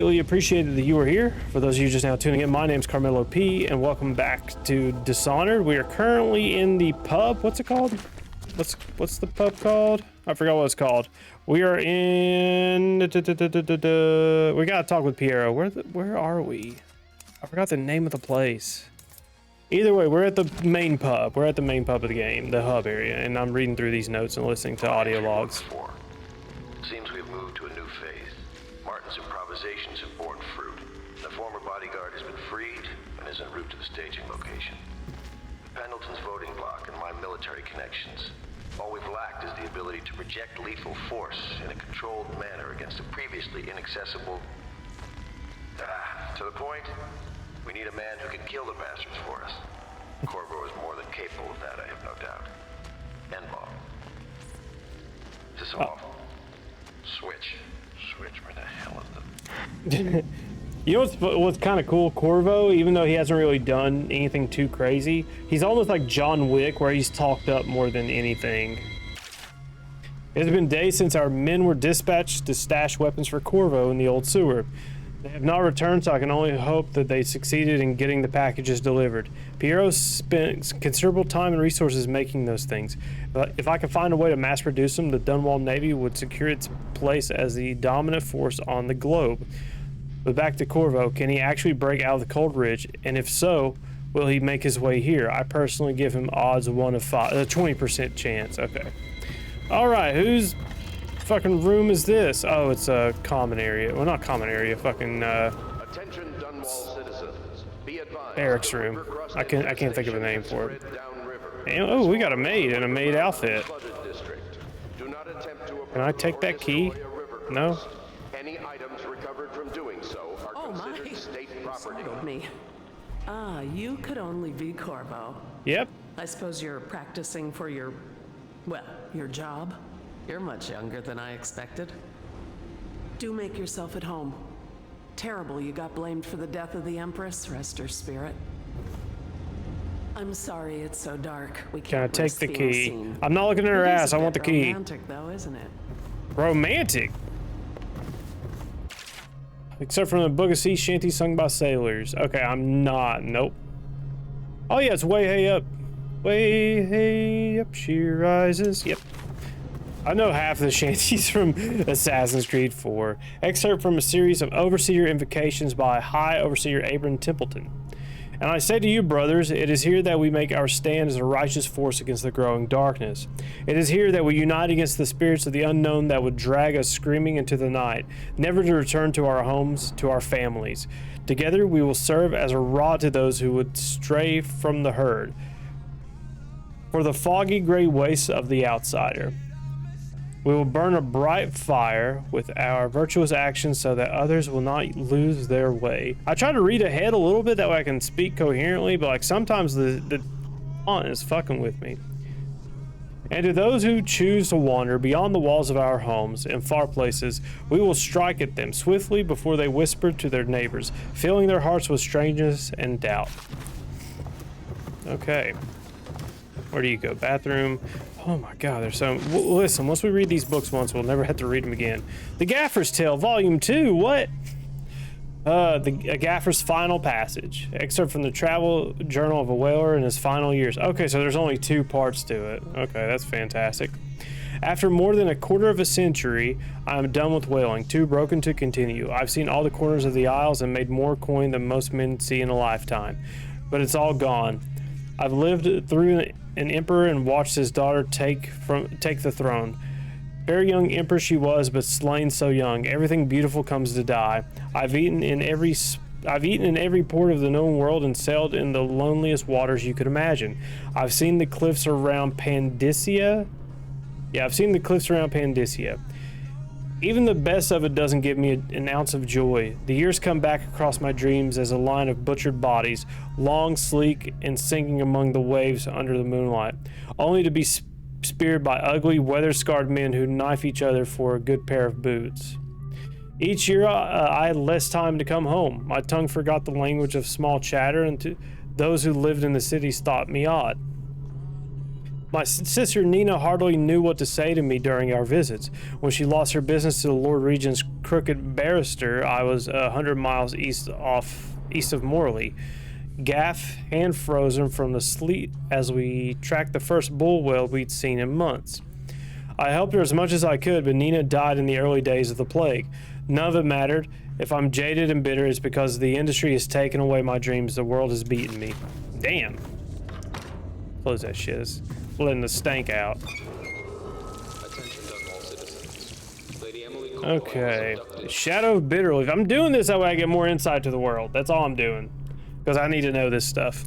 Really appreciated that you were here. For those of you just now tuning in, my name's CarmelOP, and welcome back to Dishonored. We are currently in the pub. What's it called? What's the pub called? I forgot what it's called. We are in... We gotta talk with Piero. Where are we? I forgot the name of the place. Either way, we're at the main pub. We're at the main pub of the game, the hub area, and I'm reading through these notes and listening to audio logs. Seems we've moved to a new phase. Martin's improvisations have borne fruit. The former bodyguard has been freed and is en route to the staging location. Pendleton's voting block and my military connections. All we've lacked is the ability to project lethal force in a controlled manner against a previously inaccessible... to the point, we need a man who can kill the bastards for us. Corvo is more than capable of that, I have no doubt. N-bomb. Is this off? Switch, where the hell is the... You know what's kind of cool? Corvo, even though he hasn't really done anything too crazy, he's almost like John Wick, where he's talked up more than anything. It has been days since our men were dispatched to stash weapons for Corvo in the old sewer. They have not returned, so I can only hope that they succeeded in getting the packages delivered. Piero spent considerable time and resources making those things. But if I could find a way to mass produce them, the Dunwall Navy would secure its place as the dominant force on the globe. But back to Corvo, can he actually break out of the Cold Ridge? And if so, will he make his way here? I personally give him odds of 1 of 5, a 20% chance. Okay. All right, whose fucking room is this? Oh, it's a common area. Well, not common area. Fucking Attention Dunwall citizens. Be advised. Eric's room. I can't think of a name for it. And, oh, we got a maid in a maid outfit. Can I take that key? No. Any items recovered from doing so are considered state property. Me. Ah, you could only be Corvo. Yep. I suppose you're practicing for your, well, your job. You're much younger than I expected. Do make yourself at home. Terrible you got blamed for the death of the Empress. Rest her spirit. I'm sorry it's so dark. We Can I can't take risk the being key? seen. I'm not looking at her It is ass. a I want the bit key. Romantic, though, isn't it? Romantic. Except from the Book of Sea Shanty sung by sailors. Okay, I'm not. Nope. Oh yeah, it's way hey up. Way hey up she rises. Yep. I know half of the shanties from Assassin's Creed 4. Excerpt from a series of Overseer Invocations by High Overseer Abram Templeton. And I say to you, brothers, it is here that we make our stand as a righteous force against the growing darkness. It is here that we unite against the spirits of the unknown that would drag us screaming into the night, never to return to our homes, to our families. Together we will serve as a rod to those who would stray from the herd, for the foggy gray wastes of the outsider. We will burn a bright fire with our virtuous actions so that others will not lose their way. I try to read ahead a little bit that way I can speak coherently, but like sometimes the font is fucking with me. And to those who choose to wander beyond the walls of our homes in far places, we will strike at them swiftly before they whisper to their neighbors, filling their hearts with strangeness and doubt. Okay. Where do you go? Bathroom. Oh my god, there's so... Listen, once we read these books once, we'll never have to read them again. The Gaffer's Tale, Volume 2, what? A Gaffer's Final Passage. Excerpt from the Travel Journal of a Whaler in his final years. Okay, so there's only 2 parts to it. Okay, that's fantastic. After more than a quarter of a century, I am done with whaling, too broken to continue. I've seen all the corners of the isles and made more coin than most men see in a lifetime. But it's all gone. I've lived through an emperor and watched his daughter take the throne. Very young empress she was, but slain so young. Everything beautiful comes to die. I've eaten in every port of the known world and sailed in the loneliest waters you could imagine. I've seen the cliffs around Pandysia. Yeah, I've seen the cliffs around Pandysia. Even the best of it doesn't give me an ounce of joy. The years come back across my dreams as a line of butchered bodies, long, sleek, and sinking among the waves under the moonlight, only to be speared by ugly, weather-scarred men who knife each other for a good pair of boots. Each year, I had less time to come home. My tongue forgot the language of small chatter, and those who lived in the cities thought me odd. My sister Nina hardly knew what to say to me during our visits. When she lost her business to the Lord Regent's crooked barrister, I was 100 miles east of Morley. Gaff hand frozen from the sleet as we tracked the first bull whale we'd seen in months. I helped her as much as I could, but Nina died in the early days of the plague. None of it mattered. If I'm jaded and bitter, it's because the industry has taken away my dreams. The world has beaten me. Damn. Close that shit. It's letting the stank out. Okay. Shadow of Bitterleaf. I'm doing this that way I get more insight to the world. That's all I'm doing. Because I need to know this stuff.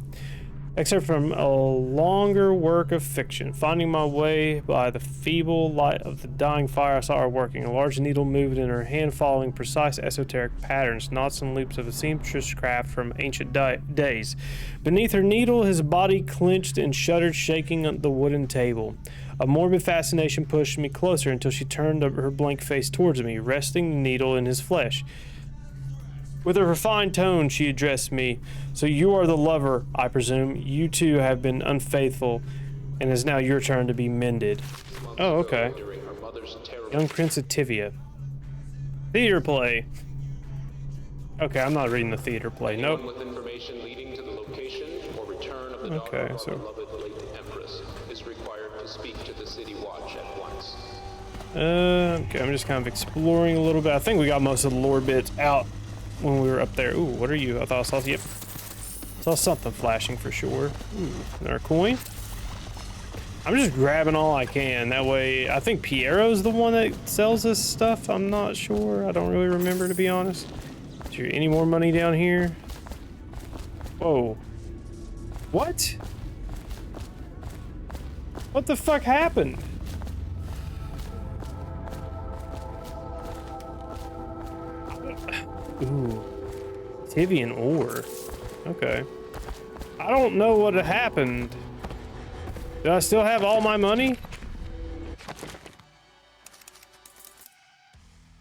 Except from a longer work of fiction. Finding my way by the feeble light of the dying fire, I saw her working. A large needle moved in her hand, following precise esoteric patterns, knots and loops of a seamstress craft from ancient days. Beneath her needle, his body clenched and shuddered, shaking the wooden table. A morbid fascination pushed me closer until she turned her blank face towards me, resting the needle in his flesh. With a refined tone, she addressed me. So you are the lover, I presume. You too have been unfaithful, and it is now your turn to be mended. Oh, okay. Young Prince of Tivia. Theater play. Okay, I'm not reading the theater play. Nope. Okay, so. Okay, I'm just kind of exploring a little bit. I think we got most of the lore bits out when we were up there. Ooh, what are you? I thought I saw, yep. Saw something flashing for sure. Ooh, another coin. I'm just grabbing all I can. That way, I think Piero's the one that sells this stuff. I'm not sure. I don't really remember, to be honest. Is there any more money down here? Whoa. What? What the fuck happened? Ooh, Tivian ore. Okay. I don't know what happened. Do I still have all my money?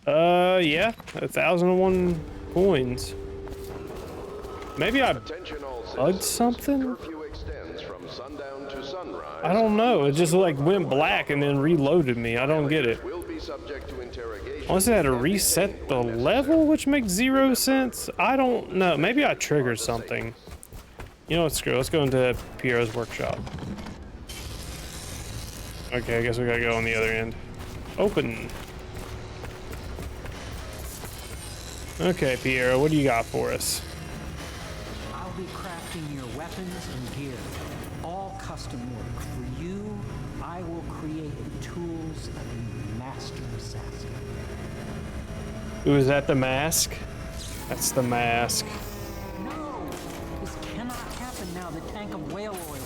Yeah, 1,001 coins. Maybe I bugged something? I don't know. It just like went black and then reloaded me. I don't get it. Unless I had to reset the level, which makes 0 sense. I don't know. Maybe I triggered something. You know what? Screw it. Let's go into Piero's workshop. Okay, I guess we gotta go on the other end. Open. Okay, Piero, what do you got for us? I'll be crafting your weapons and gear. All custom work. For you, I will create the tools of a master assassin. Ooh, is that the mask? That's the mask. No! This cannot happen now. The tank of whale oil is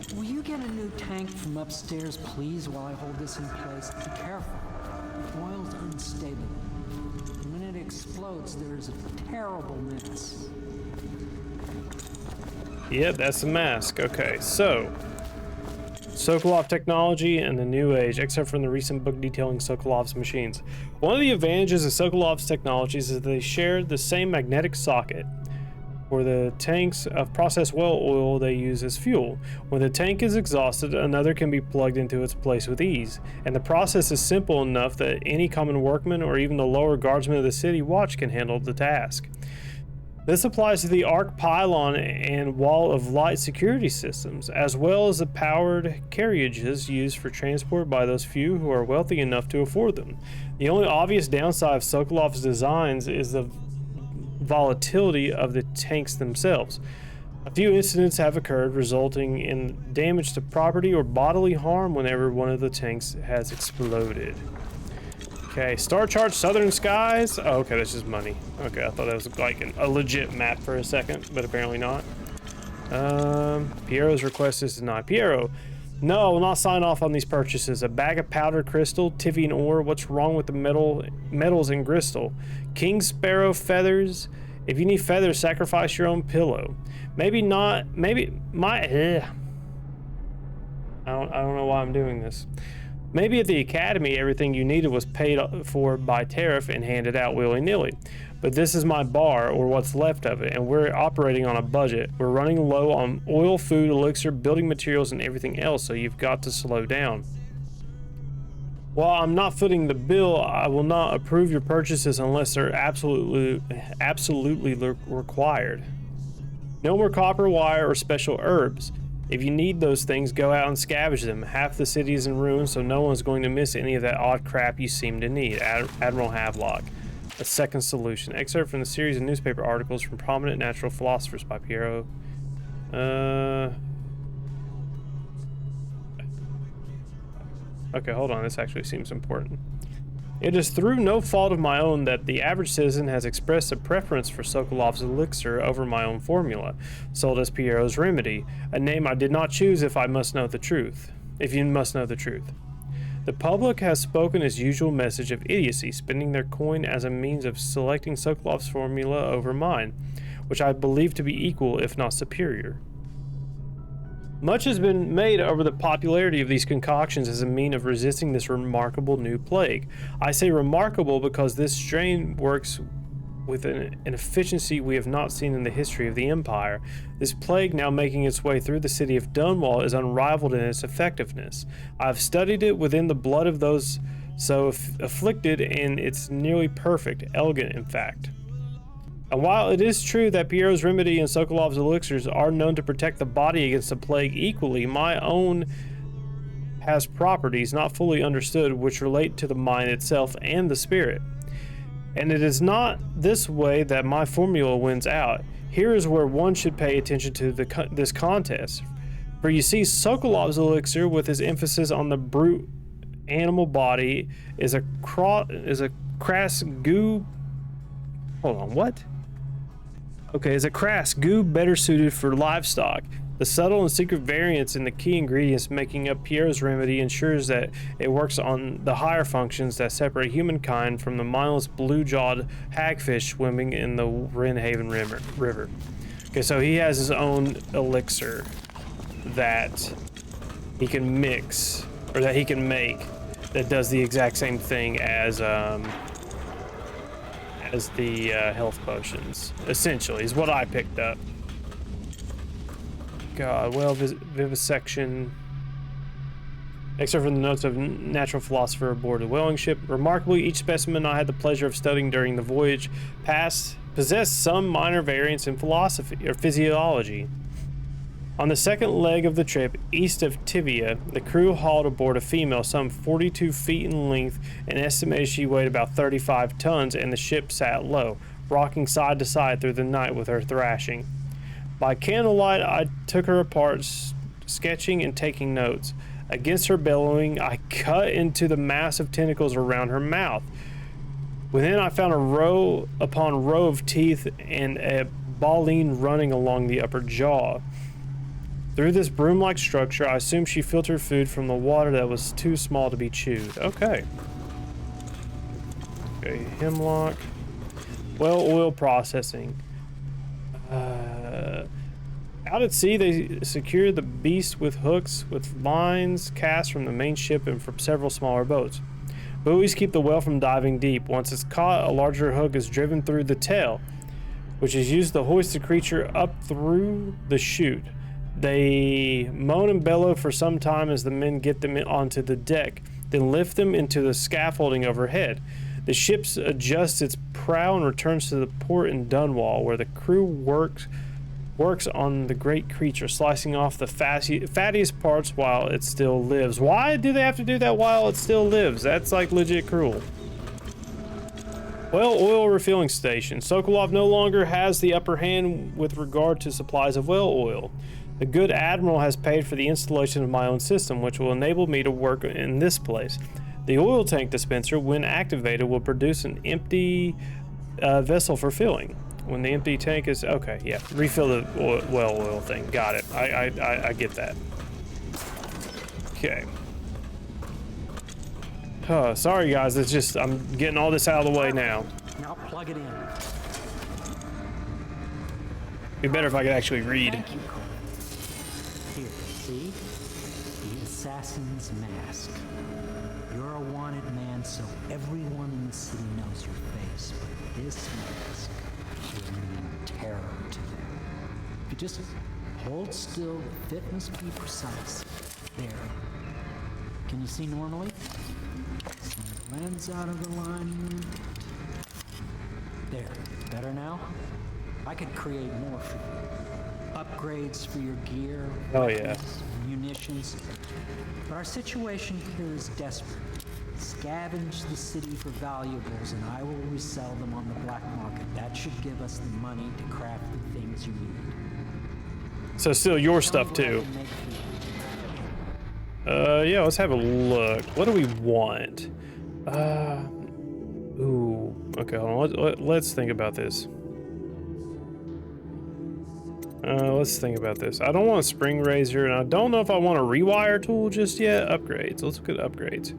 running. Will you get a new tank from upstairs, please, while I hold this in place? Be careful. Oil's unstable. When it explodes, there's a terrible mess. Yep, that's the mask. Okay, so Sokolov technology and the new age, except from the recent book detailing Sokolov's machines. One of the advantages of Sokolov's technologies is that they share the same magnetic socket. For the tanks of processed whale oil they use as fuel. When the tank is exhausted, another can be plugged into its place with ease, and the process is simple enough that any common workman or even the lower guardsman of the city watch can handle the task. This applies to the arc pylon and wall of light security systems, as well as the powered carriages used for transport by those few who are wealthy enough to afford them. The only obvious downside of Sokolov's designs is the volatility of the tanks themselves. A few incidents have occurred, resulting in damage to property or bodily harm whenever one of the tanks has exploded. Okay, Star Chart Southern Skies. Oh, okay, that's just money. Okay, I thought that was like a legit map for a second, but apparently not. Piero's request is denied. Piero, no, I will not sign off on these purchases. A bag of powdered crystal, Tivian ore. What's wrong with the metals in crystal? King Sparrow feathers. If you need feathers, sacrifice your own pillow. Maybe not. Maybe my. I don't know why I'm doing this. Maybe at the academy, everything you needed was paid for by tariff and handed out willy-nilly. But this is my bar, or what's left of it, and we're operating on a budget. We're running low on oil, food, elixir, building materials, and everything else, so you've got to slow down. While I'm not footing the bill, I will not approve your purchases unless they're absolutely required. No more copper wire or special herbs. If you need those things, go out and scavenge them. Half the city is in ruins, so no one's going to miss any of that odd crap you seem to need. Admiral Havelock. A second solution. Excerpt from the series of newspaper articles from prominent natural philosophers by Piero. Okay, hold on. This actually seems important. It is through no fault of my own that the average citizen has expressed a preference for Sokolov's elixir over my own formula, sold as Piero's remedy, a name I did not choose if you must know the truth. The public has spoken its usual message of idiocy, spending their coin as a means of selecting Sokolov's formula over mine, which I believe to be equal, if not superior. Much has been made over the popularity of these concoctions as a mean of resisting this remarkable new plague. I say remarkable because this strain works with an efficiency we have not seen in the history of the Empire. This plague now making its way through the city of Dunwall is unrivaled in its effectiveness. I have studied it within the blood of those so afflicted, and it's nearly perfect, elegant in fact. And while it is true that Piero's remedy and Sokolov's elixirs are known to protect the body against the plague equally, my own has properties not fully understood which relate to the mind itself and the spirit. And it is not this way that my formula wins out. Here is where one should pay attention to this contest. For you see, Sokolov's elixir, with his emphasis on the brute animal body, is a crass goo. Hold on, what? Okay, is a crass goo better suited for livestock. The subtle and secret variance in the key ingredients making up Piero's remedy ensures that it works on the higher functions that separate humankind from the mindless blue-jawed hagfish swimming in the Wrenhaven River. Okay, so he has his own elixir that he can mix, or that he can make, that does the exact same thing as the health potions, essentially, is what I picked up. God, well, vivisection. Except for the notes of natural philosopher aboard the whaling ship. Remarkably, each specimen I had the pleasure of studying during the voyage past possessed some minor variance in philosophy or physiology. On the second leg of the trip, east of Tivia, the crew hauled aboard a female some 42 feet in length and estimated she weighed about 35 tons, and the ship sat low, rocking side to side through the night with her thrashing. By candlelight, I took her apart, sketching and taking notes. Against her bellowing, I cut into the massive tentacles around her mouth. Within, I found a row upon row of teeth and a baleen running along the upper jaw. Through this broom-like structure, I assumed she filtered food from the water that was too small to be chewed. Okay. Okay, hemlock. Well, oil processing. Out at sea, they secured the beast with hooks, with lines cast from the main ship and from several smaller boats. Buoys keep the whale from diving deep. Once it's caught, a larger hook is driven through the tail, which is used to hoist the creature up through the chute. They moan and bellow for some time as the men get them onto the deck, then lift them into the scaffolding overhead. The ship adjusts its prow and returns to the port in Dunwall, where the crew works on the great creature, slicing off the fattiest parts while it still lives. Why do they have to do that while it still lives? That's like legit cruel. Well, oil refueling station. Sokolov no longer has the upper hand with regard to supplies of whale oil. The good admiral has paid for the installation of my own system, which will enable me to work in this place. The oil tank dispenser, when activated, will produce an empty vessel for filling. When the empty tank is... Okay, yeah. Refill the well oil thing. Got it. I get that. Okay. Oh, sorry, guys. It's just... I'm getting all this out of the way now. Now plug it in. Be better if I could actually read. Thank you, Cole. Here, see? The assassin's mask. You're a wanted man, so everyone in the city knows your face, but this mask will mean terror to them. If you just hold still, the fit must be precise. There. Can you see normally? Lens out of alignment. There, better now? I could create more for you. Upgrades for your gear, Oh, yeah. weapons, munitions. But our situation here is desperate. Scavenge the city for valuables and I will resell them on the black market. That should give us the money to craft the things you need. So still your stuff Tell me what I too. can make for you. Yeah, let's have a look. What do we want? Ooh. Okay, hold on. Let's think about this. Let's think about this. I don't want a spring razor, and I don't know if I want a rewire tool just yet. Upgrades. Let's look at upgrades.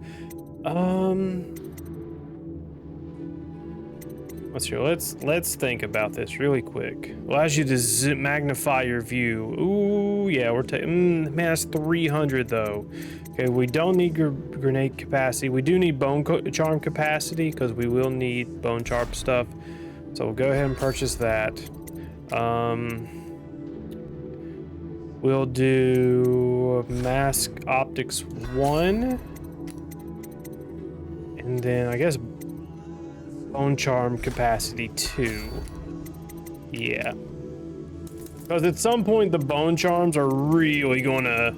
Let's think about this really quick. Allows you to magnify your view. Ooh, yeah, we're taking. Man, that's 300 though. Okay, we don't need grenade capacity. We do need bone charm capacity because we will need bone charm stuff. So we'll go ahead and purchase that. We'll do mask optics 1. And then I guess bone charm capacity 2. Yeah. Because at some point the bone charms are really gonna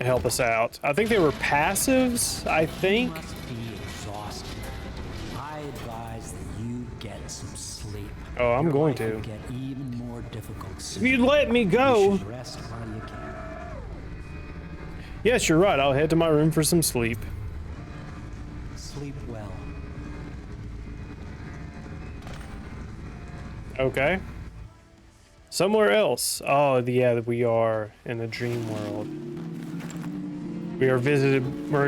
help us out. I think they were passives, I think. You must be exhausted. I advise that you get some sleep. Oh, I'm Your going life to. will get even more difficult soon. If you'd let me You go. should rest while you can. Yes, you're right. I'll head to my room for some sleep. Sleep well. Okay. Somewhere else. Oh, yeah, we are in a dream world. We're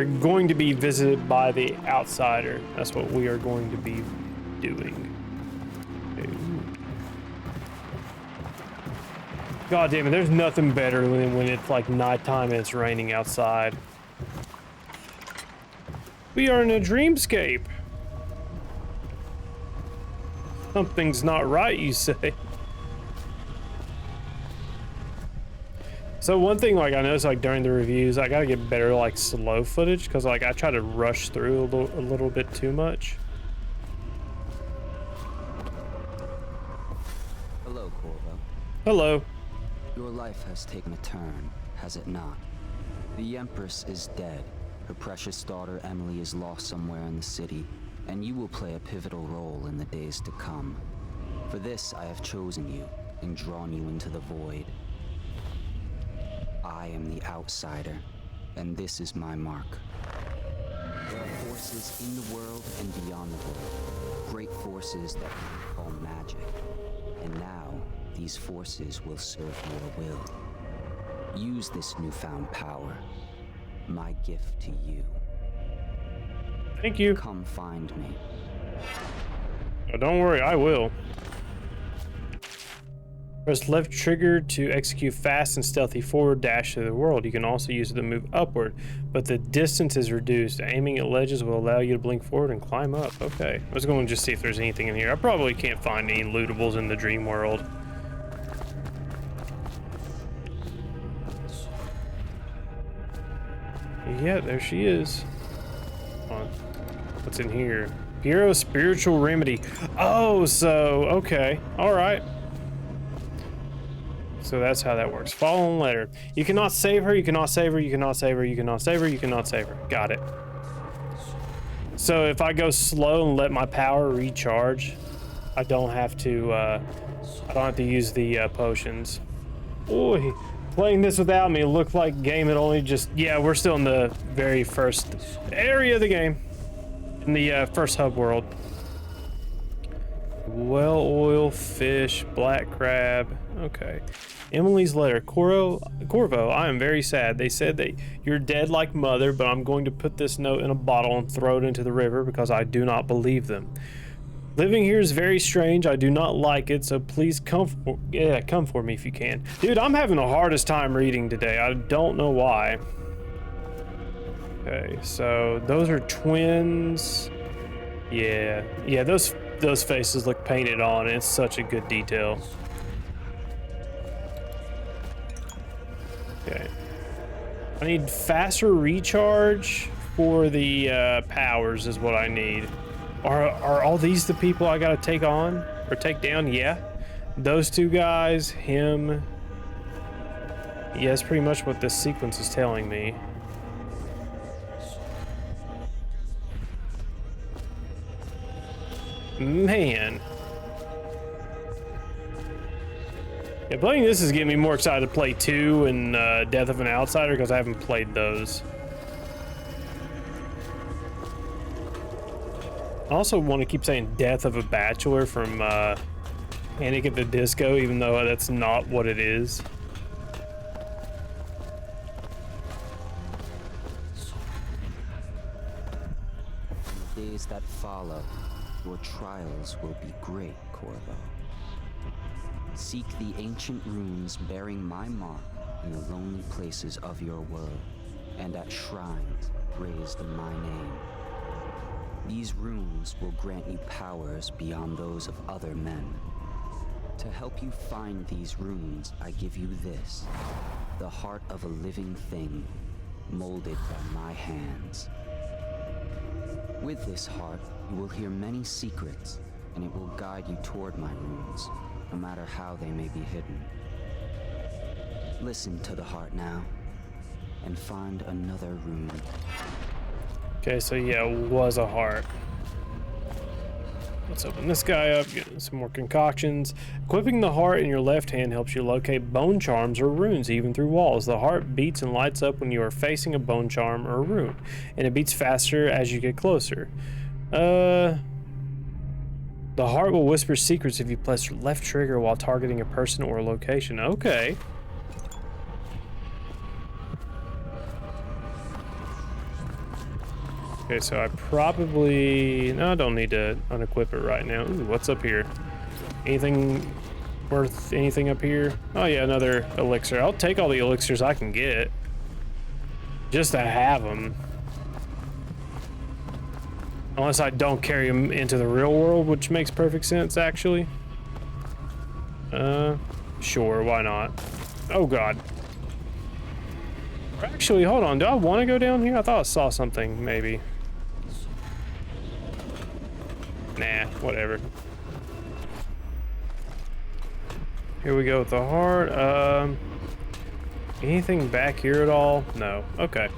going to be visited by the outsider. That's what we are going to be doing. God damn it, there's nothing better than when it's like nighttime and it's raining outside. We are in a dreamscape. Something's not right, you say. So one thing, like I noticed, like during the reviews, I gotta get better like slow footage because like I try to rush through a little bit too much. Hello, Corvo. Hello. Your life has taken a turn, has it not? The Empress is dead. Her precious daughter Emily is lost somewhere in the city, and you will play a pivotal role in the days to come. For this, I have chosen you and drawn you into the void. I am the outsider, and this is my mark. There are forces in the world and beyond the world, great forces that we call magic. And now, these forces will serve your will. Use this newfound power, my gift to you. Thank you. Come find me. Oh, don't worry, I will. Press left trigger to execute fast and stealthy forward dash to the world. You can also use it to move upward, but the distance is reduced. Aiming at ledges will allow you to blink forward and climb up. Okay, I was going to just see if there's anything in here. I probably can't find any lootables in the dream world. Yeah, there she is. Hold on. What's in here? Piero's spiritual remedy. Oh, so okay, all right. So that's how that works. Fallen letter. You cannot save her, you cannot save her, you cannot save her, you cannot save her, you cannot save her. Got it. So if I go slow and let my power recharge, I don't have to use the potions. Boy, playing this without me looked like game had only just, yeah, we're still in the very first area of the game. In the first hub world. Well oil, fish, black crab. Okay. Emily's letter. Corvo, I am very sad. They said that you're dead like mother, but I'm going to put this note in a bottle and throw it into the river because I do not believe them. Living here is very strange. I do not like it, so please come for me if you can. Dude, I'm having the hardest time reading today. I don't know why. Okay, so those are twins. Yeah, those faces look painted on. It's such a good detail. Okay. I need faster recharge for the powers is what I need. Are all these the people I gotta take on or take down? Yeah, those two guys, him. Yeah, that's pretty much what this sequence is telling me. Man. Yeah, playing this is getting me more excited to play 2 and Death of an Outsider because I haven't played those. I also want to keep saying Death of a Bachelor from Panic at the Disco, even though that's not what it is. In the days that follow, your trials will be great, Corvo. Seek the ancient runes bearing my mark in the lonely places of your world, and at shrines raised in my name. These runes will grant you powers beyond those of other men. To help you find these runes, I give you this, the heart of a living thing, molded by my hands. With this heart, you will hear many secrets, and it will guide you toward my runes, no matter how they may be hidden. Listen to the heart now, and find another rune. Okay, so yeah, it was a heart. Let's open this guy up, get some more concoctions. Equipping the heart in your left hand helps you locate bone charms or runes, even through walls. The heart beats and lights up when you are facing a bone charm or a rune, and it beats faster as you get closer. The heart will whisper secrets if you press left trigger while targeting a person or a location. Okay. Okay, so I probably... No, I don't need to unequip it right now. Ooh, what's up here? Anything worth anything up here? Oh yeah, another elixir. I'll take all the elixirs I can get. Just to have them. Unless I don't carry them into the real world, which makes perfect sense, actually. Sure, why not? Oh god. Actually, hold on. Do I want to go down here? I thought I saw something, maybe. Nah, whatever. Here we go with the heart. Anything back here at all? No. Okay.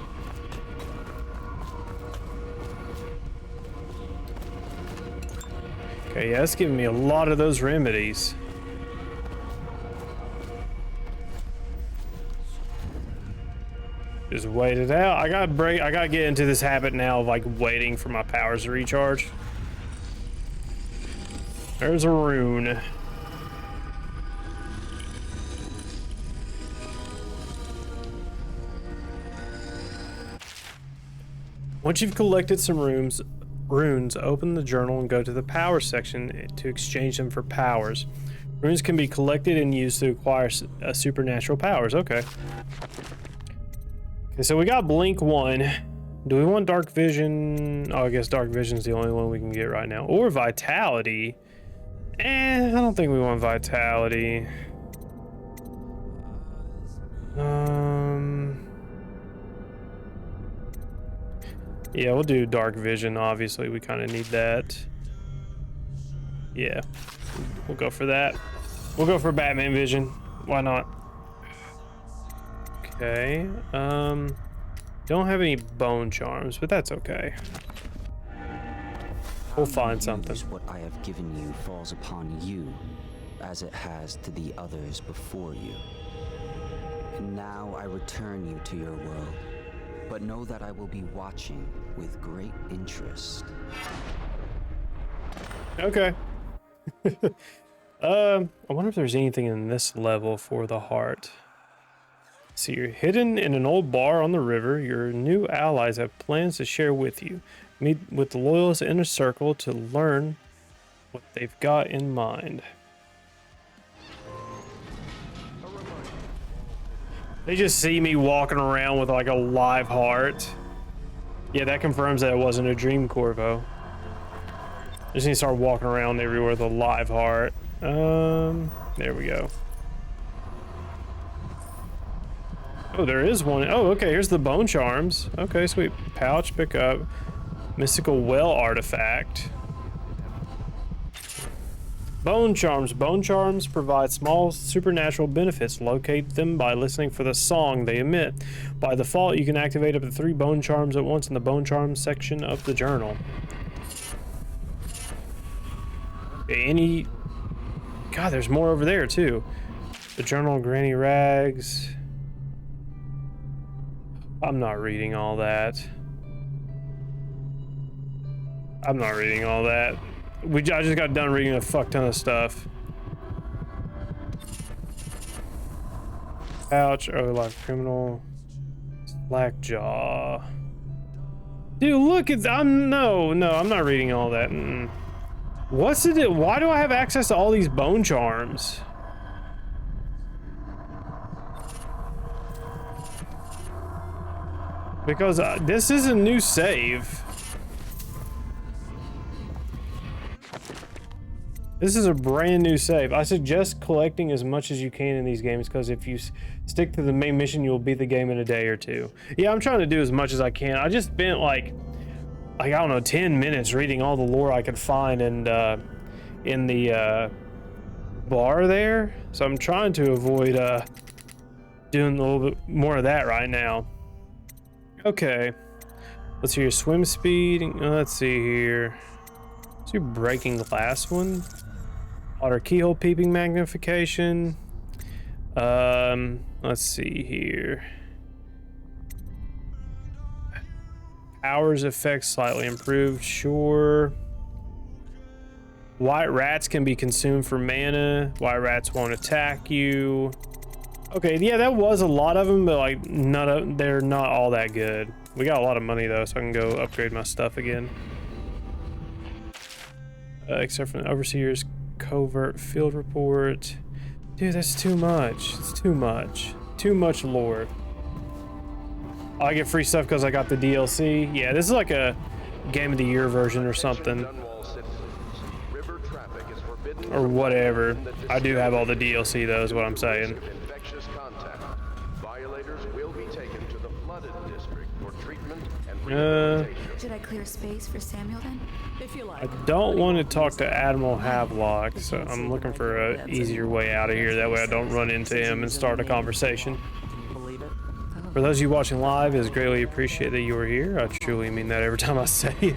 Okay, yeah, that's giving me a lot of those remedies. Just wait it out. I gotta get into this habit now of like waiting for my powers to recharge. There's a rune. Once you've collected some runes, open the journal and go to the power section to exchange them for powers. Runes can be collected and used to acquire supernatural powers. Okay. Okay, so we got Blink 1. Do we want Dark Vision? Oh, I guess Dark Vision's the only one we can get right now. Or Vitality. I don't think we want Vitality. Yeah, we'll do Dark Vision, obviously. We kind of need that. Yeah, we'll go for that. We'll go for Batman Vision. Why not? Okay, don't have any bone charms, but that's okay. We'll find something. What I have given you falls upon you, as it has to the others before you. And now I return you to your world, but know that I will be watching with great interest. Okay. I wonder if there's anything in this level for the heart. So you're hidden in an old bar on the river. Your new allies have plans to share with you. Meet with the Loyalist Inner Circle to learn what they've got in mind. They just see me walking around with like a live heart. Yeah, that confirms that it wasn't a dream, Corvo. I just need to start walking around everywhere with a live heart. There we go. Oh, there is one. Oh, okay, here's the bone charms. Okay, sweet. Pouch, pick up. Mystical well artifact. Bone charms. Bone charms provide small supernatural benefits. Locate them by listening for the song they emit. By default, you can activate up to 3 bone charms at once in the bone charms section of the journal. Any... God, there's more over there, too. The journal, Granny Rags. I'm not reading all that. I'm not reading all that. I just got done reading a fuck ton of stuff. Pouch, oh, like criminal. Slackjaw. Dude, look at no, I'm not reading all that. What's it? Why do I have access to all these bone charms? Because this is a new save. This is a brand new save. I suggest collecting as much as you can in these games, because if you stick to the main mission, you'll beat the game in a day or two. Yeah, I'm trying to do as much as I can. I just spent like I don't know, 10 minutes reading all the lore I could find and in the bar there. So I'm trying to avoid doing a little bit more of that right now. Okay, let's see your swim speed. Let's see here. Let's do breaking glass one. Water keyhole peeping magnification. Let's see here. Powers effect slightly improved, sure. White rats can be consumed for mana. White rats won't attack you. Okay, yeah, that was a lot of them, but like they're not all that good. We got a lot of money though, so I can go upgrade my stuff again. Except for the Overseer's covert field report. Dude, that's too much. It's too much. Too much lore. I get free stuff because I got the DLC. Yeah, this is like a Game of the Year version or something. Or whatever. I do have all the DLC though, is what I'm saying. Should I clear space for Samuel then? If you like. I don't want to talk to Admiral Havelock, so I'm looking for an easier way out of here. That way I don't run into him and start a conversation. Believe it? For those of you watching live, it is greatly appreciated that you are here. I truly mean that every time I say it.